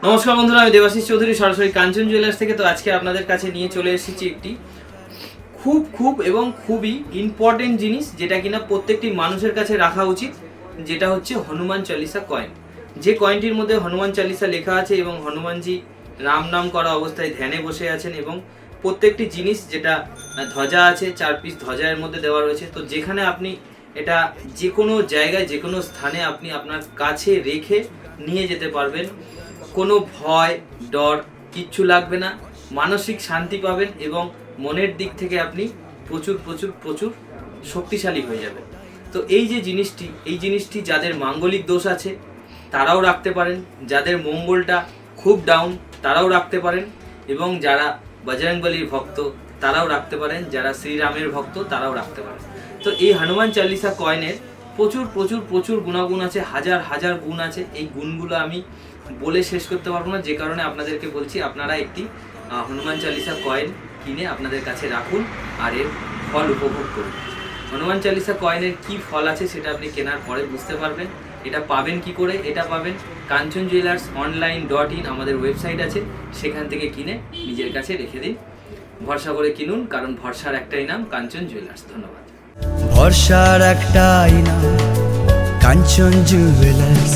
নমস্কার বন্ধুরা, আমি দেবাশিস চৌধুরী সরাসরি কাঞ্চন জুয়েলার্স থেকে। তো আজকে আপনাদের কাছে নিয়ে চলে এসেছি একটি খুবই ইম্পর্টেন্ট জিনিস, যেটা কিনা প্রত্যেকটি মানুষের কাছে রাখা উচিত, যেটা হচ্ছে হনুমান চালিসা কয়েন। যে কয়েনটির মধ্যে হনুমান চালিসা লেখা আছে এবং হনুমানজি রাম নাম করা অবস্থায় ধ্যানে বসে আছেন, এবং প্রত্যেকটি জিনিস যেটা ধ্বজা আছে, 4 পিস ধ্বজা এর মধ্যে দেওয়া রয়েছে। তো যেখানে আপনি এটা যে কোনো জায়গায়, যে কোনো স্থানে আপনি আপনার কাছে রেখে নিয়ে যেতে পারবেন। কোনো ভয় ডর কিচ্ছু লাগবে না, মানসিক শান্তি পাবেন এবং মনের দিক থেকে আপনি প্রচুর শক্তিশালী হয়ে যাবেন। তো এই জিনিসটি যাদের মাঙ্গলিক দোষ আছে তারাও রাখতে পারেন, যাদের মঙ্গলটা খুব ডাউন তারাও রাখতে পারেন, এবং যারা বজরংবলীর ভক্ত তারাও রাখতে পারেন, যারা শ্রীরামের ভক্ত তারাও রাখতে পারেন। তো এই হনুমান চালিসা কয়েনের প্রচুর গুণাগুণ আছে, হাজার গুণ আছে। এই গুণগুলো আমি বলে শেষ করতে পারবো না, যে কারণে আপনাদেরকে বলছি আপনারা একটি হনুমান চালিসা কয়েন কিনে আপনাদের কাছে রাখুন আর এর ফল উপভোগ করুন। হনুমান চালিসা কয়েনের কি ফল আছে সেটা আপনি কেনার পরে বুঝতে পারবেন। এটা পাবেন কি করে? এটা পাবেন কাঞ্চন জুয়েলার্স online.in, আমাদের ওয়েবসাইট আছে, সেখান থেকে কিনে নিজের কাছে রেখে দিন। ভরসা করে কিনুন, কারণ ভরসার একটাই নাম কাঞ্চন জুয়েলার্স। ধন্যবাদ। ভরসার একটাই নাম কাঞ্চন জুয়েলার্স।